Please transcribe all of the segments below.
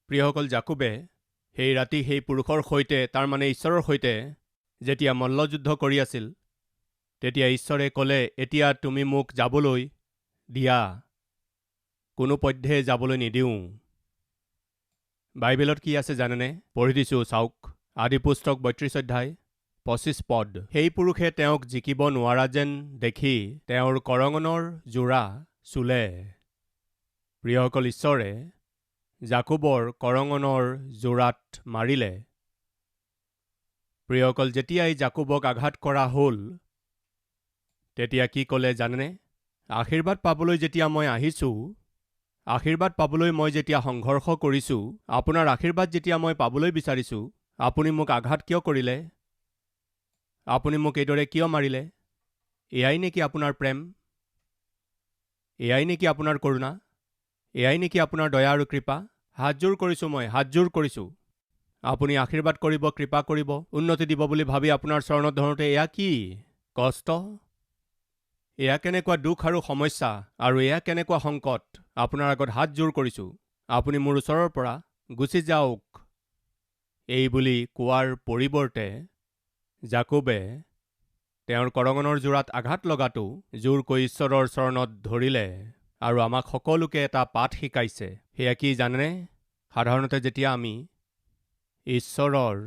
প্ৰিয়সকল, জাকোবে সেই ৰাতি সেই পুৰুষৰ সৈতে, তাৰমানে ঈশ্বৰৰ সৈতে যেতিয়া মল্লযুদ্ধ কৰি আছিল, তেতিয়া ঈশ্বৰে ক'লে, এতিয়া তুমি মোক যাবলৈ দিয়া, কোনোপধ্যে যাবলৈ নিদিওঁ। বাইবেলত কি আছে জানেনে? পঢ়ি দিছোঁ, চাওক। আদিপুস্তক ৩২ অধ্যায় ২৫ পদ। সেই পুৰুষে তেওঁক জিকিব নোৱাৰা যেন দেখি তেওঁৰ কৰঙনৰ যোৰা চুলে। প্ৰিয়সকল, ঈশ্বৰে জাকোবৰ কৰঙনৰ যোৰাত মাৰিলে। প্ৰিয়সকল, যেতিয়াই জাকোবক আঘাত কৰা হ'ল, তেতিয়া কি ক'লে জানেনে? আশীৰ্বাদ পাবলৈ যেতিয়া মই আহিছোঁ, আশীৰ্বাদ পাবলৈ মই যেতিয়া সংঘৰ্ষ কৰিছোঁ, আপোনাৰ আশীৰ্বাদ যেতিয়া মই পাবলৈ বিচাৰিছোঁ, আপুনি মোক আঘাত কিয় কৰিলে? আপুনি মোক এইদৰে কিয় মাৰিলে? এয়াই নেকি আপোনাৰ প্ৰেম? এয়াই নেকি আপোনাৰ কৰোণা? এয়াই নেকি আপোনাৰ দয়া আৰু কৃপা? হাতযোৰ কৰিছোঁ, মই হাতযোৰ কৰিছোঁ। আপুনি আশীৰ্বাদ কৰিব, কৃপা কৰিব, উন্নতি দিব বুলি ভাবি আপোনাৰ চৰণত ধৰোঁতে এয়া কি কষ্ট? এয়া কেনেকুৱা দুখ আৰু সমস্যা, আৰু এয়া কেনেকুৱা সংকট? আপোনাৰ আগত হাতযোৰ কৰিছোঁ, আপুনি মোৰ ওচৰৰ পৰা গুচি যাওক। এই বুলি কোৱাৰ পৰিৱৰ্তে জাকোবে তেওঁৰ কৰঙনৰ যোৰাত আঘাত লগাটো জোৰকৈ ঈশ্বৰৰ চৰণত ধৰিলে আৰু আমাক সকলোকে এটা পাঠ শিকাইছে। সেয়া কি জানেনে? সাধাৰণতে যেতিয়া আমি ঈশ্বৰৰ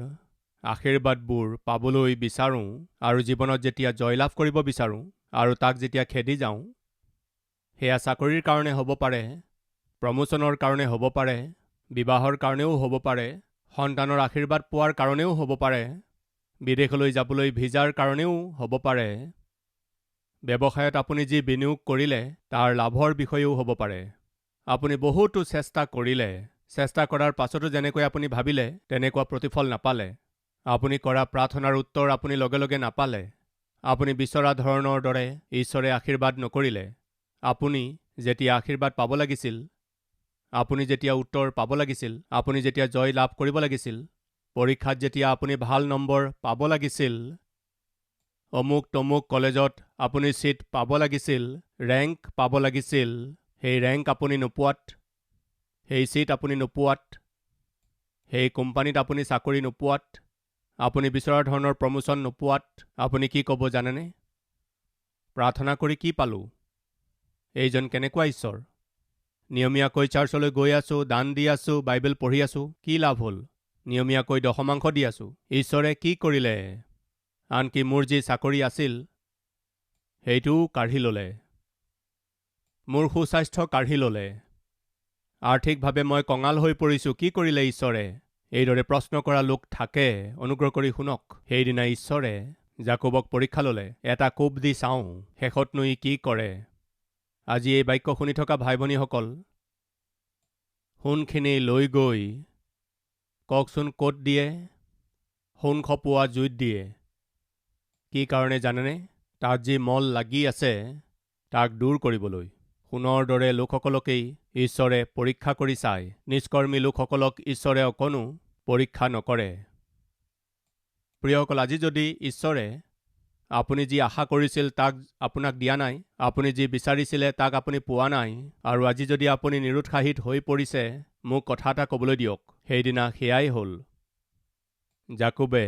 আশীৰ্বাদবোৰ পাবলৈ বিচাৰোঁ আৰু জীৱনত যেতিয়া জয়লাভ কৰিব বিচাৰোঁ আৰু তাক যেতিয়া খেদি যাওঁ, সেয়া চাকৰিৰ কাৰণে হ'ব পাৰে, প্ৰমোচনৰ কাৰণে হ'ব পাৰে, বিবাহৰ কাৰণেও হ'ব পাৰে, সন্তানৰ আশীৰ্বাদ পোৱাৰ কাৰণেও হ'ব পাৰে, বিদেশলৈ যাবলৈ ভিজাৰ কাৰণেও হ'ব পাৰে, ব্যৱসায়ত আপুনি যি বিনিয়োগ কৰিলে তাৰ লাভৰ বিষয়েও হ'ব পাৰে। আপুনি বহুতো চেষ্টা কৰিলে, চেষ্টা কৰাৰ পাছতো যেনেকৈ আপুনি ভাবিলে তেনেকুৱা প্ৰতিফল নাপালে, আপুনি কৰা প্ৰাৰ্থনাৰ উত্তৰ আপুনি লগে লগে নাপালে, আপুনি বিচৰা ধৰণৰ দৰে ঈশ্বৰে আশীৰ্বাদ নকৰিলে, আপুনি যেতিয়া আশীৰ্বাদ পাব লাগিছিল, আপুনি যেতিয়া উত্তৰ পাব লাগিছিল, আপুনি যেতিয়া জয় লাভ কৰিব লাগিছিল, পৰীক্ষাত যেতিয়া আপুনি ভাল নম্বৰ পাব লাগিছিল, অমুক তমুক কলেজত আপুনি ছিট পাব লাগিছিল, ৰেংক পাব লাগিছিল, সেই ৰেংক আপুনি নোপোৱাত, সেই ছিট আপুনি নোপোৱাত, সেই কোম্পানীত আপুনি চাকৰি নোপোৱাত, আপুনি বিচৰা ধৰণৰ প্ৰমোচন নোপোৱাত আপুনি কি ক'ব জানেনে? প্ৰাৰ্থনা কৰি কি পালোঁ? এইজন কেনেকুৱা ঈশ্বৰ? নিয়মীয়াকৈ চাৰ্চলৈ গৈ আছোঁ, দান দি আছোঁ, বাইবেল পঢ়ি আছোঁ, কি লাভ হ'ল? নিয়মীয়াকৈ দশমাংশ দি আছোঁ, ঈশ্বৰে কি কৰিলে? আনকি মোৰ যি চাকৰি আছিল সেইটোও কাঢ়ি ল'লে, মোৰ সুস্বাস্থ্য কাঢ়ি ল'লে, আৰ্থিকভাৱে মই কঙাল হৈ পৰিছোঁ, কি কৰিলে ঈশ্বৰে? এইদৰে প্ৰশ্ন কৰা লোক থাকে। অনুগ্ৰহ কৰি শুনক। সেইদিনা ঈশ্বৰে জাকোবক পৰীক্ষা ল'লে, এটা কোব দি চাওঁ শেষতনো ই কি কৰে। আজি এই বাক্য শুনি থকা ভাই ভনীসকল, সোণখিনি লৈ গৈ কওকচোন ক'ত দিয়ে? সোণ খপোৱা জুইত দিয়ে। কি কাৰণে জানেনে? তাত যি মল লাগি আছে তাক দূৰ কৰিবলৈ। সোণৰ দৰে লোকসকলকেই ঈশ্বৰে পৰীক্ষা কৰি চায়, নিষ্কৰ্মী লোকসকলক ঈশ্বৰে অকণো পৰীক্ষা নকৰে। প্ৰিয়সকল, আজি যদি ঈশ্বৰে আপুনি যি আশা কৰিছিল তাক আপোনাক দিয়া নাই, আপুনি যি বিচাৰিছিলে তাক আপুনি পোৱা নাই, আৰু আজি যদি আপুনি নিৰুৎসাহিত হৈ পৰিছে, মোক কথা এটা ক'বলৈ দিয়ক। সেইদিনা সেয়াই হ'ল। জাকোবে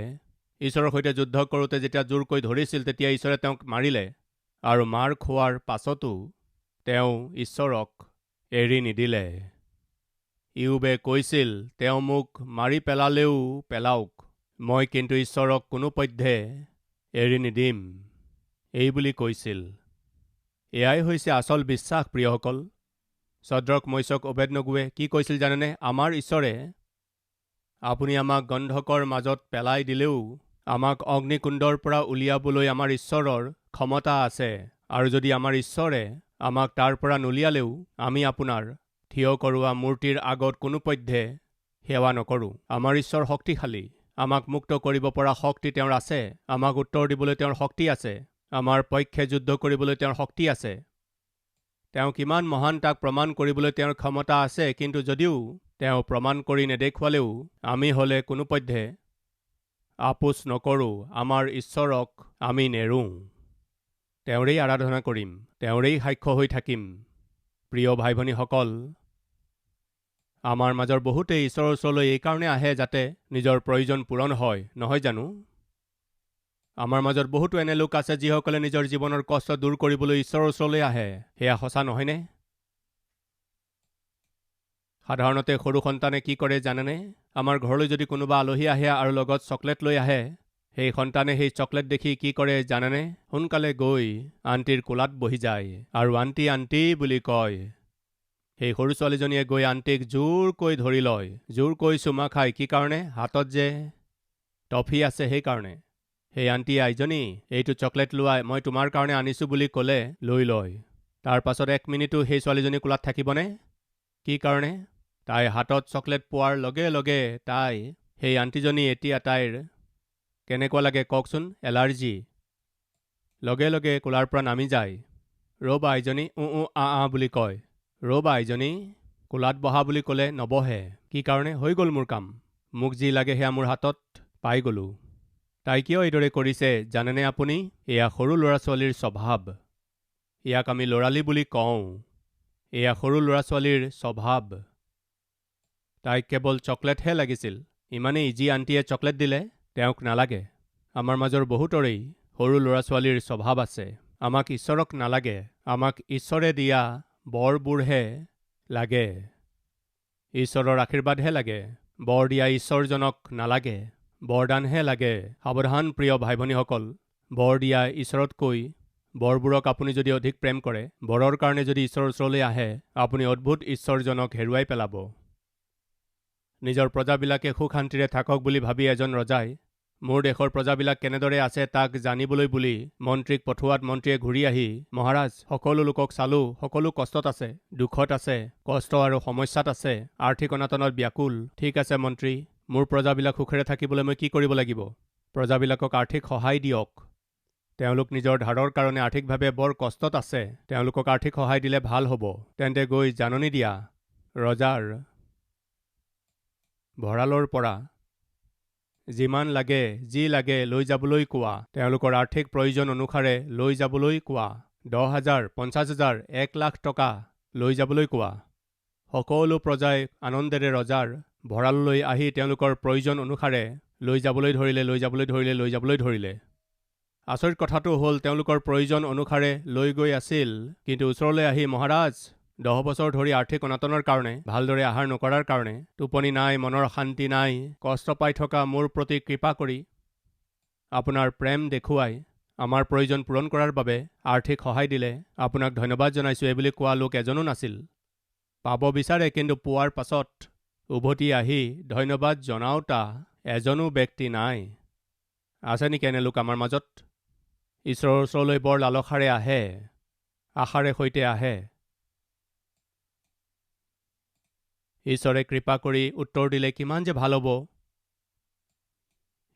ঈশ্বৰৰ সৈতে যুদ্ধ কৰোঁতে যেতিয়া জোৰকৈ ধৰিছিল, তেতিয়া ঈশ্বৰে তেওঁক মাৰিলে, আৰু মাৰ খোৱাৰ পাছতো তেওঁ ঈশ্বৰক এৰি নিদিলে। ইয়োবে কৈছিল, তেওঁ মোক মাৰি পেলালেও পেলাওক, মই কিন্তু ঈশ্বৰক কোনোপধ্যে এৰি নিদিম, এই বুলি কৈছিল। এয়াই হৈছে আচল বিশ্বাস। প্ৰিয়সকল, ছদ্ৰক, মৈশক, অবেদনগোৱে কি কৈছিল জানেনে? আমাৰ ঈশ্বৰে আপুনি আমাক গন্ধকৰ মাজত পেলাই দিলেও আমাক অগ্নিকুণ্ডৰ পৰা উলিয়াবলৈ আমাৰ ঈশ্বৰৰ ক্ষমতা আছে, আৰু যদি আমাৰ ঈশ্বৰে আমাক তাৰ পৰা নুলিয়ালেও আমি আপোনাৰ থিয় কৰোৱা মূৰ্তিৰ আগত কোনোপধ্যে সেৱা নকৰোঁ। আমাৰ ঈশ্বৰ শক্তিশালী, আমাক মুক্ত কৰিব পৰা শক্তি তেওঁৰ আছে, আমাক উত্তৰ দিবলৈ তেওঁৰ শক্তি আছে, আমাৰ পক্ষে যুদ্ধ কৰিবলৈ তেওঁৰ শক্তি আছে। তেওঁ কিমান মহান তাক প্ৰমাণ কৰিবলৈ তেওঁৰ ক্ষমতা আছে, কিন্তু যদিও তেওঁ প্ৰমাণ কৰি নেদেখুৱালেও আমি হ'লে কোনোপধ্যে আপোচ নকৰোঁ, আমাৰ ঈশ্বৰক আমি নেৰোঁ। তেওঁৰেই আৰাধনা কৰিম, তেওঁৰেই সাক্ষ্য হৈ থাকিম। প্ৰিয় ভাই ভনীসকল, আমাৰ মাজৰ বহুতেই ঈশ্বৰৰ ওচৰলৈ এইকাৰণে আহে যাতে নিজৰ প্ৰয়োজন পূৰণ হয়, নহয় জানো? আমাৰ মাজত বহুতো এনে লোক আছে যিসকলে নিজৰ জীৱনৰ কষ্ট দূৰ কৰিবলৈ ঈশ্বৰৰ ওচৰলৈ আহে। সেয়া সঁচা নহয়নে? সাধাৰণতে সৰু সন্তানে কি কৰে জানেনে? আমাৰ ঘৰলৈ যদি কোনোবা আলহী আহে আৰু লগত চকলেট লৈ আহে, সেই সন্তানে সেই চকলেট দেখি কি কৰে জানেনে? সোনকালে গৈ আণ্টিৰ কোলাত বহি যায় আৰু আণ্টি আণ্টি বুলি কয়। সেই সৰু ছোৱালীজনীয়ে গৈ আণ্টিক জোৰকৈ ধৰি লয়, জোৰকৈ চুমা খায়। কি কাৰণে? হাতত যে টফি আছে সেইকাৰণে। সেই আণ্টি আইজনী, এইটো চকলেট লোৱা, মই তোমাৰ কাৰণে আনিছোঁ বুলি ক'লে লৈ লয়। তাৰ পাছত 1 মিনিটো সেই ছোৱালীজনী কোলাত থাকিবনে? কি কাৰণে? তাই হাতত চকলেট পোৱাৰ লগে লগে সেই আণ্টিজনী এতিয়া তাইৰ কেনেকুৱা লাগে কওকচোন? এলাৰ্জি। লগে লগে কোলাৰ পৰা নামি যায়। ৰ'বা আইজনী, বুলি কয়। ৰ'বা আইজনী, কোলাত বহা বুলি ক'লে নবহে। কি কাৰণে? হৈ গ'ল মোৰ কাম। মোক যি লাগে সেয়া মোৰ হাতত পাই গ'লোঁ। তাই কিয় এইদৰে কৰিছে জানেনে আপুনি? এয়া সৰু ল'ৰা ছোৱালীৰ স্বভাৱ। ইয়াক আমি ল'ৰালি বুলি কওঁ। এয়া সৰু ল'ৰা ছোৱালীৰ স্বভাৱ। তাইক কেৱল চকলেটহে লাগিছিল। ইমানেই ইজি আণ্টিয়ে চকলেট দিলে, তেওঁক নালাগে। আমাৰ মাজৰ বহুতৰেই সৰু ল'ৰা ছোৱালীৰ স্বভাৱ আছে। আমাক ঈশ্বৰক নালাগে, আমাক ঈশ্বৰে দিয়া বৰবোৰহে লাগে। ঈশ্বৰৰ আশীৰ্বাদহে লাগে। বৰ দিয়া ঈশ্বৰজনক নালাগে, বৰদানহে লাগে। সাৱধান প্ৰিয় ভাই ভনীসকল, বৰ দিয়া ঈশ্বৰতকৈ বৰবোৰক আপুনি যদি অধিক প্ৰেম কৰে, বৰৰ কাৰণে যদি ঈশ্বৰৰ ওচৰলৈ আহে, আপুনি অদ্ভুত ঈশ্বৰজনক হেৰুৱাই পেলাব। নিজৰ প্ৰজাবিলাকে সুখ শান্তিৰে থাকক বুলি ভাবি এজন ৰজাই মোৰ দেশৰ প্ৰজাবিলাক কেনেদৰে আছে তাক জানিবলৈ বুলি মন্ত্ৰীক পঠোৱাত মন্ত্ৰীয়ে ঘূৰি আহি, মহাৰাজ, সকলো লোকক চালোঁ, সকলো কষ্টত আছে, দুখত আছে, কষ্ট আৰু সমস্যাত আছে, আৰ্থিক অনাটনত ব্যাকুল। ঠিক আছে মন্ত্ৰী, মোৰ প্ৰজাবিলাক সুখেৰে থাকিবলৈ মই কি কৰিব লাগিব? প্ৰজাবিলাকক আৰ্থিক সহায় দিয়ক। তেওঁলোক নিজৰ ধাৰৰ কাৰণে আৰ্থিকভাৱে বৰ কষ্টত আছে। তেওঁলোকক আৰ্থিক সহায় দিলে ভাল হ'ব। তেন্তে গৈ জাননী দিয়া, ৰজাৰ ভঁৰালৰ পৰা যিমান লাগে, যি লাগে লৈ যাবলৈ কোৱা। তেওঁলোকৰ আৰ্থিক প্ৰয়োজন অনুসাৰে লৈ যাবলৈ কোৱা। 10,000, 50,000, 1,00,000 টকা লৈ যাবলৈ কোৱা। সকলো প্ৰজাই আনন্দেৰে ৰজাৰ ভঁৰাললৈ আহি তেওঁলোকৰ প্ৰয়োজন অনুসাৰে লৈ যাবলৈ ধৰিলে। আচৰিত কথাটো হ'ল, তেওঁলোকৰ প্ৰয়োজন অনুসাৰে লৈ গৈ আছিল, কিন্তু ওচৰলৈ আহি, মহাৰাজ, 10 বছৰ ধৰি আৰ্থিক অনাটনৰ কাৰণে, ভালদৰে আহাৰ নকৰাৰ কাৰণে, টোপনি নাই, মনৰ শান্তি নাই, কষ্ট পাই থকা মোৰ প্ৰতি কৃপা কৰি আপোনাৰ প্ৰেম দেখুৱাই আমাৰ প্ৰয়োজন পূৰণ কৰাৰ বাবে আৰ্থিক সহায় দিলে, আপোনাক ধন্যবাদ জনাইছোঁ এইবুলি কোৱা লোক এজনো নাছিল। পাব বিচাৰে, কিন্তু পোৱাৰ পাছত উভতি আহি ধন্যবাদ জনাওঁতা এজনো ব্যক্তি নাই। আছে নেকি এনে লোক আমাৰ মাজত? ঈশ্বৰৰ ওচৰলৈ বৰ লালসাৰে আহে, আশাৰে সৈতে আহে। ঈশ্বৰে কৃপা কৰি উত্তৰ দিলে কিমান যে ভাল হ'ব।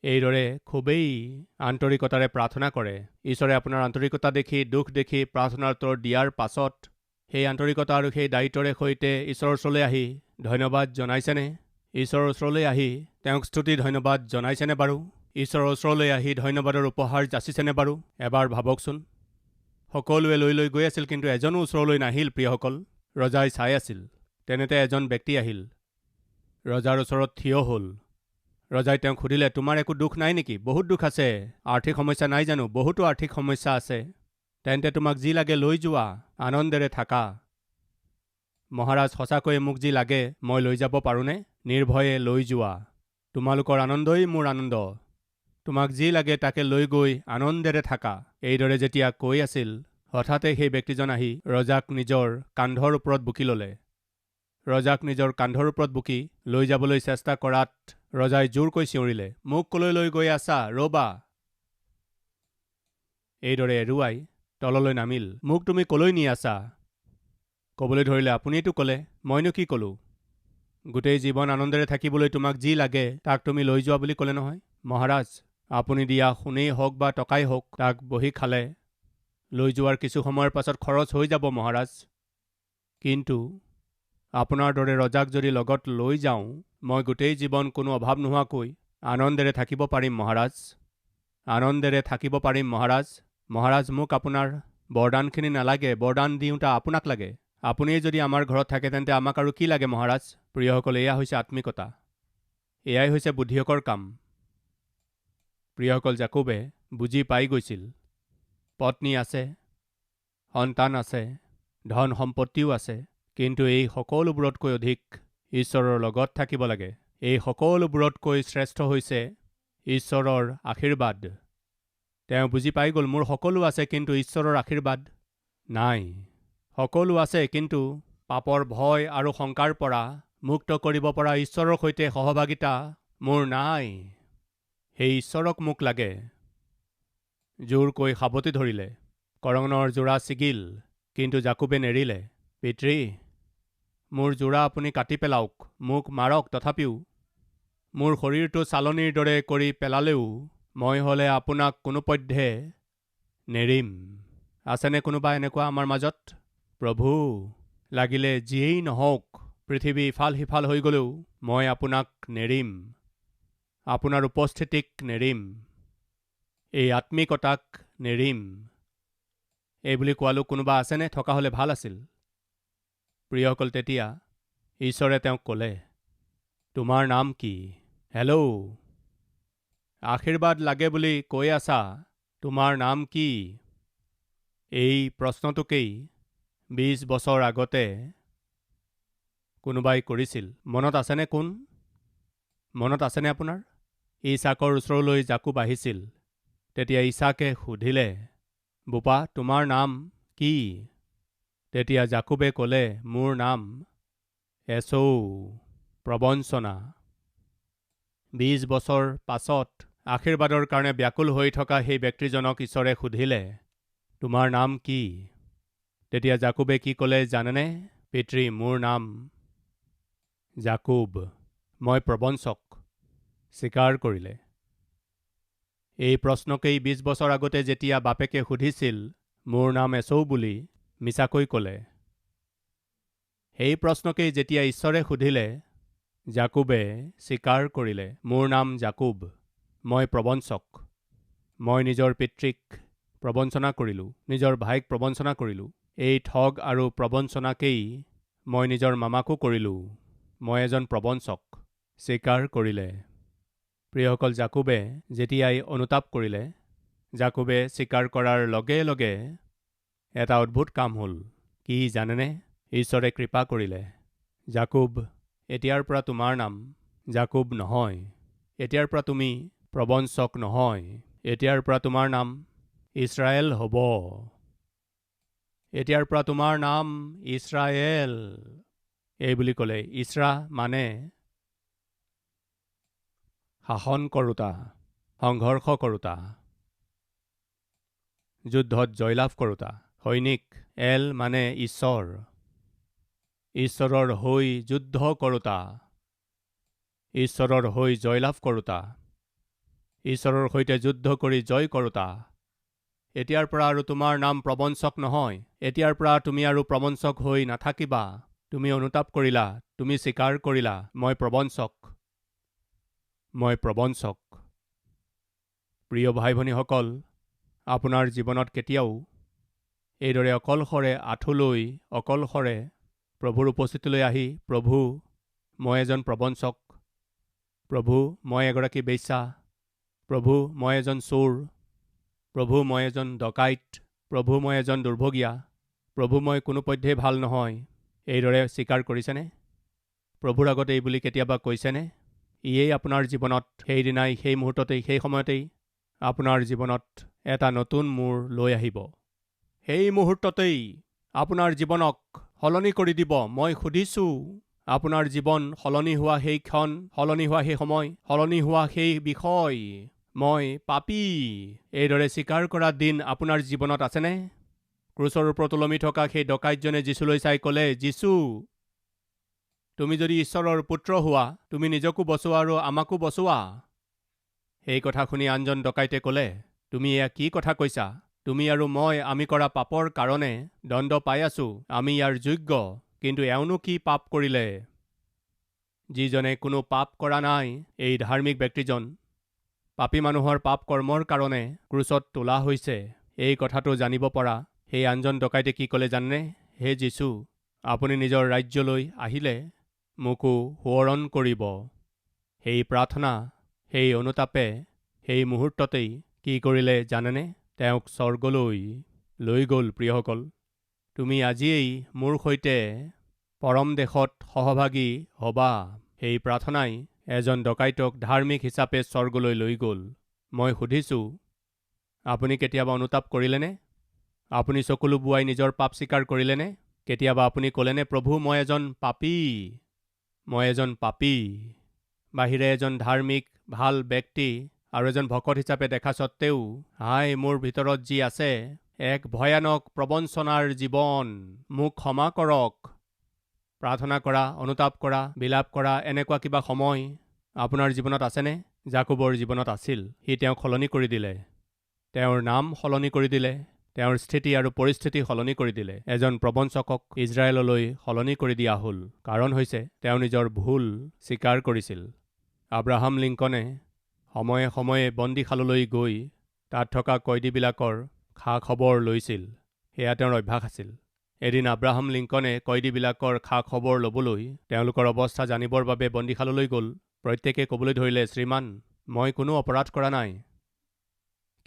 এইদৰে খুবেই আন্তৰিকতাৰে প্ৰাৰ্থনা কৰে। ঈশ্বৰে আপোনাৰ আন্তৰিকতা দেখি, দুখ দেখি প্ৰাৰ্থনাৰ উত্তৰ দিয়াৰ পাছত সেই আন্তৰিকতা আৰু সেই দায়িত্বৰে সৈতে ঈশ্বৰৰ ওচৰলৈ আহি ধন্যবাদ জনাইছেনে? ঈশ্বৰৰ ওচৰলৈ আহি তেওঁক স্তুতি ধন্যবাদ জনাইছেনে বাৰু? ঈশ্বৰৰ ওচৰলৈ আহি ধন্যবাদৰ উপহাৰ যাচিছেনে বাৰু? এবাৰ ভাবকচোন। সকলোৱে লৈ লৈ গৈ আছিল, কিন্তু এজনো ওচৰলৈ নাহিল। প্ৰিয়সকল, ৰজাই চাই আছিল। তেনেতে এজন ব্যক্তি আহিল, ৰজাৰ ওচৰত থিয় হ'ল। ৰজাই তেওঁক সুধিলে, তোমাৰ একো দুখ নাই নেকি? বহুত দুখ আছে। আৰ্থিক সমস্যা নাই জানো? বহুতো আৰ্থিক সমস্যা আছে। তেন্তে তোমাক যি লাগে লৈ যোৱা, আনন্দেৰে থাকা। মহাৰাজ, সঁচাকৈয়ে মোক যি লাগে মই লৈ যাব পাৰোঁনে? নিৰ্ভয়ে লৈ যোৱা। তোমালোকৰ আনন্দই মোৰ আনন্দ। তোমাক যি লাগে তাকে লৈ গৈ আনন্দেৰে থাকা। এইদৰে যেতিয়া কৈ আছিল, হঠাতে সেই ব্যক্তিজন আহি ৰজাক নিজৰ কান্ধৰ ওপৰত বুকি ল'লে। ৰজাক নিজৰ কান্ধৰ ওপৰত বুকি লৈ যাবলৈ চেষ্টা কৰাত ৰজাই জোৰকৈ চিঞৰিলে, মোক কলৈ লৈ গৈ আছা? ৰ'বা। এইদৰে এৰুৱাই তললৈ নামিল। মোক তুমি কলৈ নি আছা? ক'বলৈ ধৰিলে, আপুনিতো ক'লে, মইনো কি ক'লোঁ? গোটেই জীৱন আনন্দেৰে থাকিবলৈ তোমাক যি লাগে তাক তুমি লৈ যোৱা বুলি ক'লে নহয়। মহাৰাজ, আপুনি দিয়া সোণেই হওক বা টকাই হওক, তাক বহি খালে লৈ যোৱাৰ কিছু সময়ৰ পাছত খৰচ হৈ যাব মহাৰাজ। কিন্তু আপোনাৰ দৰে ৰজাক যদি লগত লৈ যাওঁ, মই গোটেই জীৱন কোনো অভাৱ নোহোৱাকৈ আনন্দেৰে থাকিব পাৰিম মহাৰাজ। আনন্দেৰে থাকিব পাৰিম মহাৰাজ। মহাৰাজ, মোক আপোনাৰ বৰদানখিনি নালাগে। বৰদান দিওঁতা আপোনাক লাগে। আপুনিয়ে যদি আমাৰ ঘৰত থাকে তেন্তে আমাক আৰু কি লাগে মহাৰাজ? প্ৰিয়সকল, এয়া হৈছে আত্মিকতা, এয়াই হৈছে বুদ্ধিয়কৰ কাম। প্ৰিয়সকল, জাকোবে বুজি পাই গৈছিল, পত্নী আছে, সন্তান আছে, ধন সম্পত্তিও আছে, কিন্তু এই সকলোবোৰতকৈ অধিক ঈশ্বৰৰ লগত থাকিব লাগে। এই সকলোবোৰতকৈ শ্ৰেষ্ঠ হৈছে ঈশ্বৰৰ আশীৰ্বাদ। তেওঁ বুজি পাই গ'ল, মোৰ সকলো আছে, কিন্তু ঈশ্বৰৰ আশীৰ্বাদ নাই। সকলো আছে, কিন্তু পাপৰ ভয় আৰু শংকাৰ পৰা মুক্ত কৰিব পৰা ঈশ্বৰৰ সৈতে সহভাগিতা মোৰ নাই। সেই ঈশ্বৰক মোক লাগে। জোৰকৈ সাৱটি ধৰিলে, কৰঙনৰ যোৰা ছিগিল, কিন্তু জাকোবে নেৰিলে। পিতৃ, মোৰ যোৰা আপুনি কাটি পেলাওক, মোক মাৰক, তথাপিও মোৰ শৰীৰটো চালনীৰ দৰে কৰি পেলালেও মই হ'লে আপোনাক কোনোপধ্যে নেৰিম। আছেনে কোনোবা এনেকুৱা আমাৰ মাজত? প্ৰভু, লাগিলে যিয়েই নহওক, পৃথিৱী ইফাল সিফাল হৈ গ'লেও মই আপোনাক নেৰিম, আপোনাৰ উপস্থিতিক নেৰিম, এই আত্মিকতাক নেৰিম। এইবুলি কোৱালো কোনোবা আছেনে? থকা হ'লে ভাল আছিল। প্ৰিয়সকল, তেতিয়া ঈশ্বৰে তেওঁক ক'লে, তোমাৰ নাম কি? হেল্ল', আশীৰ্বাদ লাগে বুলি কৈ আছা, তোমাৰ নাম কি? এই প্ৰশ্নটোকেই 20 বছৰ আগতে কোনোবাই কৰিছিল। মনত আছেনে কোন? মনত আছেনে আপোনাৰ? ইছাকৰ ওচৰলৈ জাকোব আহিছিল। তেতিয়া ইছাকে সুধিলে, বোপা, তোমাৰ নাম কি? তেতিয়া জাকোবে ক'লে, মোৰ নাম এছৌ, প্ৰবঞ্চনা। 20 বছৰ পাছত আশীৰ্বাদৰ কাৰণে ব্যাকুল হৈ থকা সেই ব্যক্তিজনক ঈশ্বৰে সুধিলে, তোমাৰ নাম কি? তেতিয়া জাকোবে কি ক'লে জানেনে? পিতৃ, মোৰ নাম জাকোব, মই প্ৰবঞ্চক, স্বীকাৰ কৰিলে। এই প্ৰশ্নকেই 20 বছৰ আগতে যেতিয়া বাপেকে সুধিছিল, মোৰ নাম এছৌ বুলি, মিছাকৈ ক'লে। সেই প্ৰশ্নকেই যেতিয়া ঈশ্বৰে সুধিলে, জাকোবে স্বীকাৰ কৰিলে, মোৰ নাম জাকোব, মই প্ৰবঞ্চক, মই নিজৰ পিতৃক প্ৰবঞ্চনা কৰিলোঁ, নিজৰ ভাইক প্ৰবঞ্চনা কৰিলোঁ। এই ঠগ আৰু প্ৰবঞ্চনাকেই মই নিজৰ মামাকো কৰিলোঁ, মই এজন প্ৰবঞ্চক, স্বীকাৰ কৰিলে। প্ৰিয়সকল, জাকোবে যেতিয়াই অনুতাপ কৰিলে, জাকোবে স্বীকাৰ কৰাৰ লগে লগে এটা অদ্ভুত কাম হ'ল। কি জানেনে? ঈশ্বৰে কৃপা কৰিলে। জাকোব, এতিয়াৰ পৰা তোমাৰ নাম জাকোব নহয়, এতিয়াৰ পৰা তুমি প্ৰবঞ্চক নহয়, এতিয়াৰ পৰা তোমাৰ নাম ইছৰাইল হ'ব। এতিয়াৰ পৰা তোমাৰ নাম ইছৰাইল। এইবুলি ক'লে। ইছৰা মানে শাসন কৰোঁতা, সংঘৰ্ষ কৰোঁতা, যুদ্ধত জয়লাভ কৰোঁতা। সৈনিক। এল মানে ঈশ্বৰ, ঈশ্বৰৰ হৈ যুদ্ধ কৰোঁতা, ঈশ্বৰৰ হৈ জয়লাভ কৰোঁতা, ঈশ্বৰৰ সৈতে যুদ্ধ কৰি জয় কৰোঁতা। এতিয়াৰ পৰা আৰু তোমাৰ নাম প্ৰবঞ্চক নহয়, এতিয়াৰ পৰা তুমি আৰু প্ৰবঞ্চক হৈ নাথাকিবা। তুমি অনুতাপ কৰিলা, তুমি স্বীকাৰ কৰিলা, মই প্ৰবঞ্চক, মই প্ৰবঞ্চক। প্ৰিয় ভাই ভনীসকল, আপোনাৰ জীৱনত কেতিয়াও এইদৰে অকলশৰে আঁঠুলৈ অকলশৰে প্ৰভুৰ উপস্থিতিলৈ আহি, প্ৰভু, মই এজন প্ৰবঞ্চক, প্ৰভু, মই এগৰাকী বেশ্যা, প্ৰভু, মই এজন চোৰ, প্ৰভু, মই এজন ডকাইত, প্ৰভু, মই এজন দুৰ্ভগীয়া, প্ৰভু, মই কোনোপধ্যেই ভাল নহয়, এইদৰে স্বীকাৰ কৰিছেনে? প্ৰভুৰ আগত এই বুলি কেতিয়াবা কৈছেনে? ইয়েই আপোনাৰ জীৱনত সেইদিনাই, সেই মুহূৰ্ততেই, সেই সময়তেই আপোনাৰ জীৱনত এটা নতুন মূৰ লৈ আহিব। সেই মুহূৰ্ততেই আপোনাৰ জীৱনক সলনি কৰি দিব। মই সুধিছোঁ, আপোনাৰ জীৱন সলনি হোৱা সেই ক্ষণ, সলনি হোৱা সেই সময়, সলনি হোৱা সেই বিষয়, মই পাপী, এইদৰে স্বীকাৰ কৰা দিন আপোনাৰ জীৱনত আছেনে? ক্ৰুচৰ ওপৰত ওলমি থকা সেই ডকাইতজনে যীচুলৈ চাই ক'লে, যীচু, তুমি যদি ঈশ্বৰৰ পুত্ৰ হোৱা, তুমি নিজকো বচোৱা আৰু আমাকো বচোৱা। সেই কথা শুনি আনজন ডকাইতে ক'লে, তুমি এয়া কি কথা কৈছা? তুমি আৰু মই, আমি কৰা পাপৰ কাৰণে দণ্ড পাই আছো, আমি ইয়াৰ যোগ্য, কিন্তু এওঁনো কি পাপ কৰিলে? যিজনে কোনো পাপ কৰা নাই, এই ধাৰ্মিক ব্যক্তিজন পাপী মানুহৰ পাপ কৰ্মৰ কাৰণে ক্ৰুচত তোলা হৈছে। এই কথাটো জানিব পৰা সেই আনজন ডকাইতে কি ক'লে জানেনে? হে যীচু, আপুনি নিজৰ ৰাজ্যলৈ আহিলে মোকো সোঁৱৰণ কৰিব। সেই প্ৰাৰ্থনা, সেই অনুতাপে, সেই মুহূৰ্ততেই কি কৰিলে জানেনে? তেওঁক স্বৰ্গলৈ লৈ গ'ল। প্ৰিয়সকল, তুমি আজিয়েই মোৰ সৈতে পৰম দেশত সহভাগী হ'বা। সেই প্ৰাৰ্থনাই এজন ডকাইতক ধাৰ্মিক হিচাপে স্বৰ্গলৈ লৈ গ'ল। মই সুধিছোঁ, আপুনি কেতিয়াবা অনুতাপ কৰিলেনে? আপুনি চকুলো বোৱাই নিজৰ পাপ স্বীকাৰ কৰিলেনে? কেতিয়াবা আপুনি ক'লেনে, প্ৰভু মই এজন পাপী। বাহিৰে এজন ধাৰ্মিক ভাল ব্যক্তি আৰু এজন ভকত হিচাপে দেখা সত্ত্বেও হাই, মোৰ ভিতৰত যি আছে এক ভয়ানক প্ৰবঞ্চনাৰ জীৱন, মোক ক্ষমা কৰক। প্ৰাৰ্থনা কৰা, অনুতাপ কৰা, বিলাপ কৰা এনেকুৱা কিবা সময় আপোনাৰ জীৱনত আছেনে? জাকোবৰ জীৱনত আছিল। সি তেওঁক সলনি কৰি দিলে। তেওঁৰ নাম সলনি কৰি দিলে। তেওঁৰ স্থিতি আৰু পৰিস্থিতি সলনি কৰি দিলে। এজন প্ৰবঞ্চকক ইজৰাইললৈ সলনি কৰি দিয়া হ'ল। কাৰণ হৈছে তেওঁ নিজৰ ভুল স্বীকাৰ কৰিছিল। আব্ৰাহাম লিংকনে সময়ে সময়ে বন্দীশাললৈ গৈ তাত থকা কয়দীবিলাকৰ খা খবৰ লৈছিল। সেয়া তেওঁৰ অভ্যাস আছিল। এদিন আব্ৰাহাম লিংকনে কয়দীবিলাকৰ খা খবৰ ল'বলৈ তেওঁলোকৰ অৱস্থা জানিবৰ বাবে বন্দীশাললৈ গ'ল। প্ৰত্যেকে ক'বলৈ ধৰিলে, শ্ৰীমান, মই কোনো অপৰাধ কৰা নাই।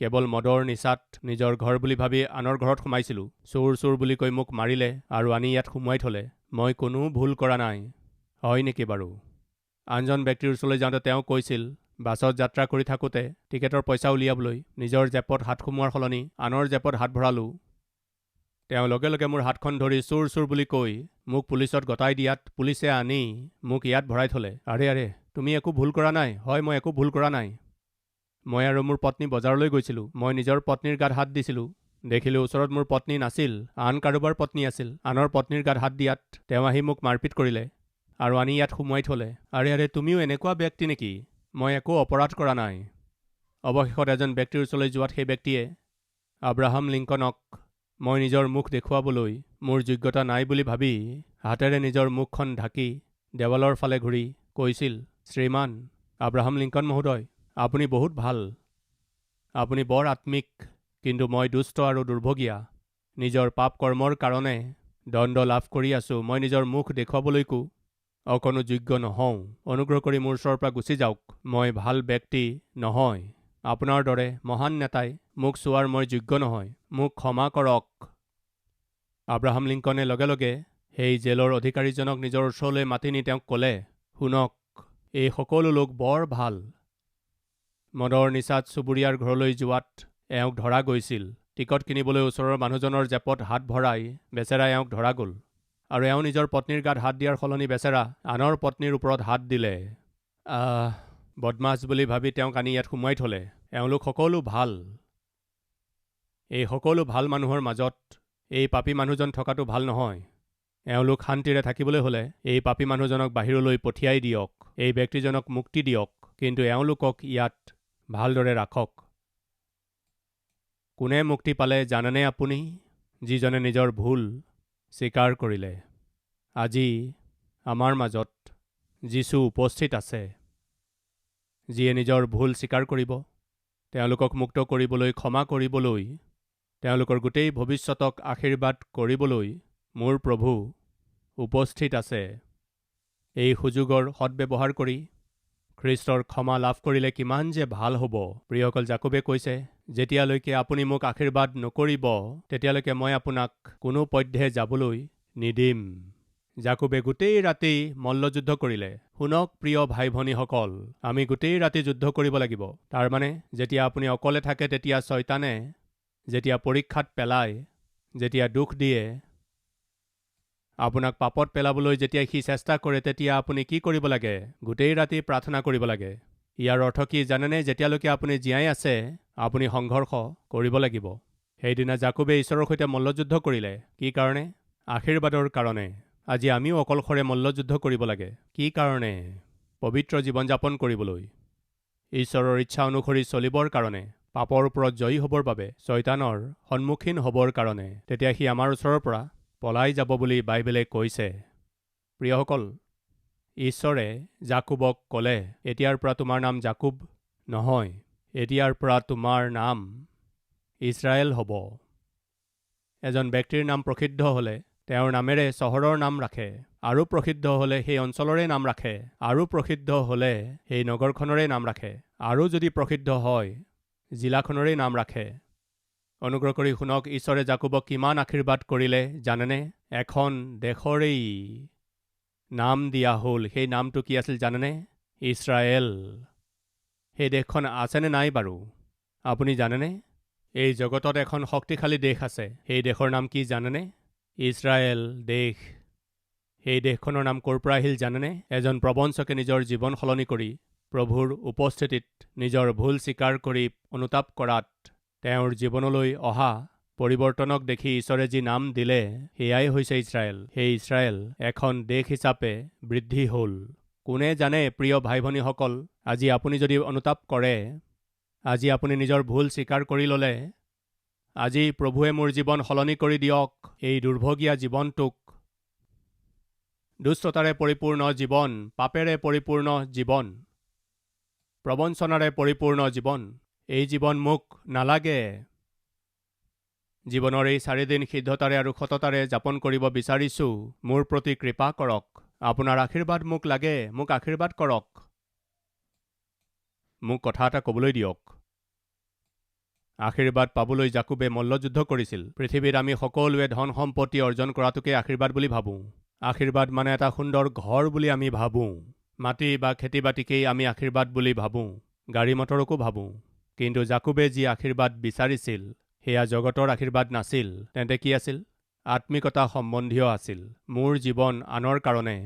কেৱল মদৰ নিচাত নিজৰ ঘৰ বুলি ভাবি আনৰ ঘৰত সোমাইছিলোঁ। চোৰ বুলি কৈ মোক মাৰিলে আৰু আনি ইয়াত সোমোৱাই থ'লে। মই কোনো ভুল কৰা নাই। হয় নেকি বাৰু? আনজন ব্যক্তিৰ ওচৰলৈ যাওঁতে তেওঁ কৈছিল, বাছত যাত্ৰা কৰি থাকোঁতে টিকেটৰ পইচা উলিয়াবলৈ নিজৰ জেপত হাত সোমোৱাৰ সলনি আনৰ জেপত হাত ভৰালোঁ। তেওঁ লগে লগে মোৰ হাতখন ধৰি চোৰ বুলি কৈ মোক পুলিচত গতাই দিয়াত পুলিচে আনি মোক ইয়াত ভৰাই থ'লে। আৰে, তুমি একো ভুল কৰা নাই। হয়, মই একো ভুল কৰা নাই। মই আৰু মোৰ পত্নী বজাৰলৈ গৈছিলোঁ। মই নিজৰ পত্নীৰ গাত হাত দিছিলোঁ। দেখিলোঁ ওচৰত মোৰ পত্নী নাছিল, আন কাৰোবাৰ পত্নী আছিল। আনৰ পত্নীৰ গাত হাত দিয়াত তেওঁ আহি মোক মাৰপিট কৰিলে আৰু আনি ইয়াত সোমোৱাই থ'লে। আৰে, তুমিও এনেকুৱা ব্যক্তি নেকি? মই একো অপৰাধ কৰা নাই। অৱশেষত এজন ব্যক্তিৰ ওচৰলৈ যোৱাত সেই ব্যক্তিয়ে আব্ৰাহাম লিংকনক মই নিজৰ মুখ দেখুৱাবলৈ মোৰ যোগ্যতা নাই বুলি ভাবি হাতেৰে নিজৰ মুখখন ঢাকি দেৱালৰ ফালে ঘূৰি কৈছিল, শ্ৰীমান আব্ৰাহাম লিংকন মহোদয়, আপুনি বহুত ভাল। আপুনি বৰ আত্মিক, কিন্তু মই দুষ্ট আৰু দুৰ্ভগীয়া। নিজৰ পাপ কৰ্মৰ কাৰণে দণ্ড লাভ কৰি আছোঁ। মই নিজৰ মুখ দেখুৱাবলৈকো অকণো যোগ্য নহওঁ। অনুগ্ৰহ কৰি মোৰ ওচৰৰ পৰা গুচি যাওক। মই ভাল ব্যক্তি নহয়। আপোনাৰ দৰে মহান নেতাই মোক চোৱাৰ মই যোগ্য নহয়। মোক ক্ষমা কৰক। আব্ৰাহাম লিংকনে লগে লগে সেই জেলৰ অধিকাৰীজনক নিজৰ ওচৰলৈ মাতি নি তেওঁক ক'লে, শুনক, এই সকলো লোক বৰ ভাল। মদৰ নিচাত চুবুৰীয়াৰ ঘৰলৈ যোৱাত এওঁক ধৰা গৈছিল। টিকট কিনিবলৈ ওচৰৰ মানুহজনৰ জেপত হাত ভৰাই বেচেৰা এওঁক ধৰা গ'ল। আৰু এওঁ নিজৰ পত্নীৰ গাত হাত দিয়াৰ সলনি বেচেৰা আনৰ পত্নীৰ ওপৰত হাত দিলে। বদমাছ বুলি ভাবি তেওঁক আনি ইয়াত সোমোৱাই থ'লে। এওঁলোক সকলো ভাল। এই সকলো ভাল মানুহৰ মাজত এই পাপী মানুহজন থকাটো ভাল নহয়। এওঁলোক শান্তিৰে থাকিবলৈ হ'লে এই পাপী মানুহজনক বাহিৰলৈ পঠিয়াই দিয়ক। এই ব্যক্তিজনক মুক্তি দিয়ক, কিন্তু এওঁলোকক ইয়াত ভালদৰে ৰাখক। কোনে মুক্তি পালে জানেনে আপুনি? যিজনে নিজৰ ভুল স্বীকাৰ কৰিলে। আজি আমাৰ মাজত যীশু উপস্থিত আছে। যিয়ে নিজৰ ভুল স্বীকাৰ কৰিব, তেওঁলোকক মুক্ত কৰিবলৈ, ক্ষমা কৰিবলৈ, তেওঁলোকৰ গোটেই ভৱিষ্যতক আশীৰ্বাদ কৰিবলৈ মোৰ প্ৰভু উপস্থিত আছে। এই সুযোগৰ সদ্ব্যৱহাৰ কৰি খ্ৰীষ্টৰ ক্ষমা লাভ কৰিলে কিমান যে ভাল হ'ব। প্ৰিয়সকল, জাকোবে কৈছে, যেতিয়ালৈকে আপুনি মোক আশীৰ্বাদ নকৰিব তেতিয়ালৈকে মই আপোনাক কোনো পধ্যে যাবলৈ নিদিম। জাকোবে গোটেই ৰাতি মল্লযুদ্ধ কৰিলে। শুনক প্ৰিয় ভাই ভনীসকল, আমি গোটেই ৰাতি যুদ্ধ কৰিব লাগিব। তাৰমানে যেতিয়া আপুনি অকলে থাকে তেতিয়া শয়তানে যেতিয়া পৰীক্ষাত পেলায়, যেতিয়া দুখ দিয়ে, আপোনাক পাপত পেলাবলৈ যেতিয়া সি চেষ্টা কৰে, তেতিয়া আপুনি কি কৰিব লাগে? গোটেই ৰাতি প্ৰাৰ্থনা কৰিব লাগে। ইয়াৰ অৰ্থ কি জানেনে? যেতিয়ালৈকে আপুনি জীয়াই আছে আপুনি সংঘৰ্ষ কৰিব লাগিব। সেইদিনা জাকোবে ঈশ্বৰৰ সৈতে মল্লযুদ্ধ কৰিলে। কি কাৰণে? আশীৰ্বাদৰ কাৰণে। আজি আমিও অকলশৰে মল্লযুদ্ধ কৰিব লাগে। কি কাৰণে? পবিত্ৰ জীৱন যাপন কৰিবলৈ, ঈশ্বৰৰ ইচ্ছা অনুসৰি চলিবৰ কাৰণে, পাপৰ ওপৰত জয়ী হ'বৰ বাবে, শয়তানৰ সন্মুখীন হ'বৰ কাৰণে। তেতিয়া সি আমাৰ ওচৰৰ পৰা পলাই যাব বুলি বাইবেলে কৈছে। প্ৰিয়সকল, ঈশ্বৰে জাকোবক ক'লে, এতিয়াৰ পৰা তোমাৰ নাম জাকোব নহয়, এতিয়াৰ পৰা তোমাৰ নাম ইছৰাইল হ'ব। এজন ব্যক্তিৰ নাম প্ৰসিদ্ধ হ'লে তেওঁৰ নামেৰে চহৰৰ নাম ৰাখে, আৰু প্ৰসিদ্ধ হ'লে সেই অঞ্চলৰে নাম ৰাখে, আৰু প্ৰসিদ্ধ হ'লে সেই নগৰখনৰে নাম ৰাখে, আৰু যদি প্ৰসিদ্ধ হয় জিলাখনৰে নাম ৰাখে। অনুগ্ৰহ কৰি শুনক, ঈশ্বৰে জাকোবক কিমান আশীৰ্বাদ কৰিলে জানেনে? এখন দেশৰেই নাম দিয়া হ'ল। সেই নামটো কি আছিল জানেনে? ইছৰাইল। সেই দেশখন আছেনে নাই বাৰু আপুনি জানেনে? এই জগতত এখন শক্তিশালী দেশ আছে। সেই দেশৰ নাম কি জানেনে? ইছৰাইল দেশ। সেই দেশখনৰ নাম ক'ৰ পৰা আহিল জানেনে? এজন প্ৰবঞ্চকে নিজৰ জীৱন সলনি কৰি প্ৰভুৰ উপস্থিতিত নিজৰ ভুল স্বীকাৰ কৰি অনুতাপ কৰাত তেওঁৰ জীৱনলৈ অহা পৰিৱৰ্তনক দেখি ঈশ্বৰে যি নাম দিলে সেয়াই হৈছে ইছৰাইল। সেই ইছৰাইল এখন দেশ হিচাপে বৃদ্ধি হ'ল। কোনে জানে প্ৰিয় ভাই ভনীসকল, আজি আপুনি যদি অনুতাপ কৰে, আজি আপুনি নিজৰ ভুল স্বীকাৰ কৰি ল'লে, আজি প্ৰভুৱে মোৰ জীৱন সলনি কৰি দিয়ক, এই দুৰ্ভগীয়া জীৱনটোক, দুষ্টতাৰে পৰিপূৰ্ণ জীৱন, পাপেৰে পৰিপূৰ্ণ জীৱন, প্ৰবঞ্চনাৰে পৰিপূৰ্ণ জীৱন, এই জীৱন মোক নালাগে। জীৱনৰ এই 4 দিন সিদ্ধতাৰে আৰু সততাৰে যাপন কৰিব বিচাৰিছোঁ। মোৰ প্ৰতি কৃপা কৰক। আপোনাৰ আশীৰ্বাদ মোক লাগে। মোক আশীৰ্বাদ কৰক। মোক কথা এটা ক'বলৈ দিয়ক। আশীৰ্বাদ পাবলৈ জাকোবে মল্লযুদ্ধ কৰিছিল। পৃথিৱীত আমি সকলোৱে ধন সম্পত্তি অৰ্জন কৰাটোকে আশীৰ্বাদ বুলি ভাবোঁ। আশীৰ্বাদ মানে এটা সুন্দৰ ঘৰ বুলি আমি ভাবোঁ। মাটি বা খেতি বাতিকেই আমি আশীৰ্বাদ বুলি ভাবোঁ। গাড়ী মটৰকো ভাবোঁ। কিন্তু জাকোবে যি আশীৰ্বাদ বিচাৰিছিল সেয়া জগতৰ আশীৰ্বাদ নাছিল। তেন্তে কি আছিল? আত্মিকতা সম্বন্ধীয় আছিল। মোৰ জীৱন আনৰ কাৰণে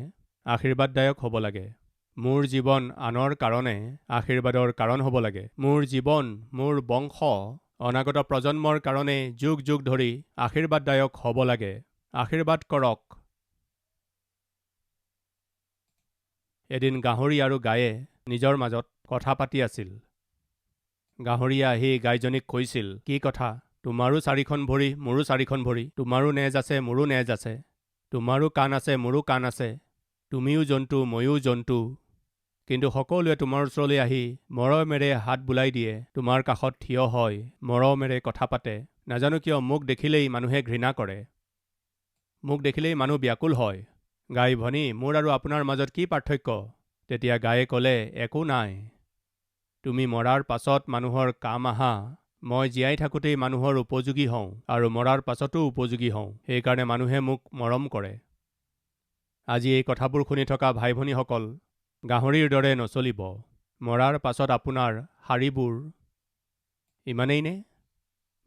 আশীৰ্বাদদায়ক হ'ব লাগে। মোৰ জীৱন আনৰ কাৰণে আশীৰ্বাদৰ কাৰণ হ'ব লাগে। মোৰ জীৱন, মোৰ বংশ অনাগত প্ৰজন্মৰ কাৰণে যুগ যুগ ধৰি আশীৰ্বাদদায়ক হ'ব লাগে। আশীৰ্বাদ কৰক। এদিন গাহৰি আৰু গায়ে নিজৰ মাজত কথা পাতি আছিল। গাহৰিয়ে আহি গাইজনীক কৈছিল, কি কথা? তোমাৰো 4খন ভৰি, মোৰো 4খন ভৰি। তোমাৰো নেজ আছে, মোৰো নেজ আছে। তোমাৰো কাণ আছে, মোৰো কাণ আছে। তুমিও জন্তু, ময়ো জন্তু। কিন্তু সকলোৱে তোমাৰ ওচৰলৈ আহি মৰমেৰে হাত বুলাই দিয়ে, তোমাৰ কাষত থিয় হয়, মৰমেৰে কথা পাতে। নাজানো কিয় মোক দেখিলেই মানুহে ঘৃণা কৰে। মোক দেখিলেই মানুহ ব্যাকুল হয়। গাই ভনী, মোৰ আৰু আপোনাৰ মাজত কি পাৰ্থক্য? তেতিয়া গায়ে ক'লে, একো নাই। তুমি মৰাৰ পাছত মানুহৰ কাম আহা। মই জীয়াই থাকোঁতেই মানুহৰ উপযোগী হওঁ আৰু মৰাৰ পাছতো উপযোগী হওঁ। সেইকাৰণে মানুহে মোক মৰম কৰে। আজি এই কথাবোৰ শুনি থকা ভাই ভনীসকল, গাহৰিৰ দৰে নচলিব। মৰাৰ পাছত আপোনাৰ শাৰীবোৰ ইমানেই নে?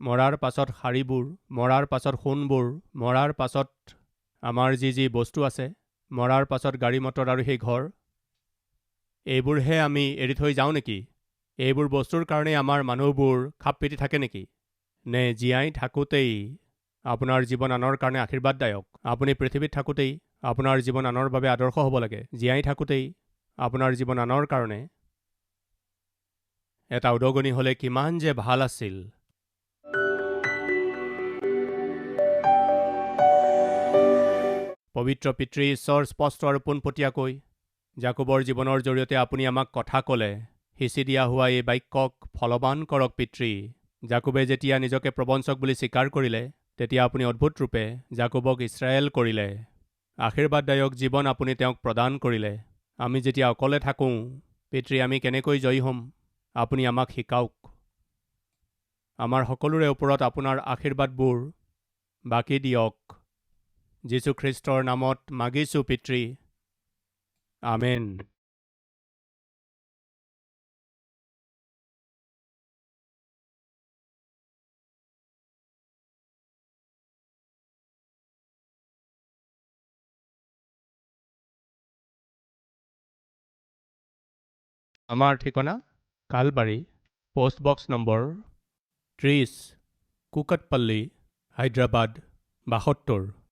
মৰাৰ পাছত শাৰীবোৰ, মৰাৰ পাছত সোণবোৰ, মৰাৰ পাছত আমাৰ যি যি বস্তু আছে, মৰাৰ পাছত গাড়ী মটৰ আৰু সেই ঘৰ, এইবোৰহে আমি এৰি থৈ যাওঁ নেকি? এইবোৰ বস্তুৰ কাৰণেই আমাৰ মানুহবোৰ খাপ পিটি থাকে নেকি? নে জীয়াই থাকোঁতেই আপোনাৰ জীৱন আনৰ কাৰণে আশীৰ্বাদদায়ক? আপুনি পৃথিৱীত থাকোঁতেই আপোনাৰ জীৱন আনৰ বাবে আদৰ্শ হ'ব লাগে। জীয়াই থাকোঁতেই আপোনাৰ জীৱন আনৰ কাৰণে এটা উদগনি হ'লে কিমান যে ভাল আছিল। পবিত্ৰ পিতৃ ঈশ্বৰ স্পষ্ট আৰু পোনপটীয়াকৈ জাকোবৰ জীৱনৰ জৰিয়তে আপুনি আমাক কথা ক'লে। সিঁচি দিয়া হোৱা এই বাক্যক ফলৱান কৰক পিতৃ। জাকোবে যেতিয়া নিজকে প্ৰবঞ্চক বুলি স্বীকাৰ কৰিলে, তেতিয়া আপুনি অদ্ভুত ৰূপে জাকোবক ইছৰাইল কৰিলে। আশীৰ্বাদদায়ক জীৱন আপুনি তেওঁক প্ৰদান কৰিলে। আমি যেতিয়া অকলে থাকোঁ, পিতৃ, আমি কেনেকৈ জয়ী হ'ম? আপুনি আমাক শিকাওক। আমাৰ সকলোৰে ওপৰত আপোনাৰ আশীৰ্বাদবোৰ বাকী দিয়ক। যীশুখ্ৰীষ্টৰ নামত মাগিছোঁ পিতৃ। আমেন। আমাৰ ঠিকনা কালবাৰী, পোষ্টবক্স নম্বৰ 30, কুকটপল্লী, হায়দৰাবাদ 72।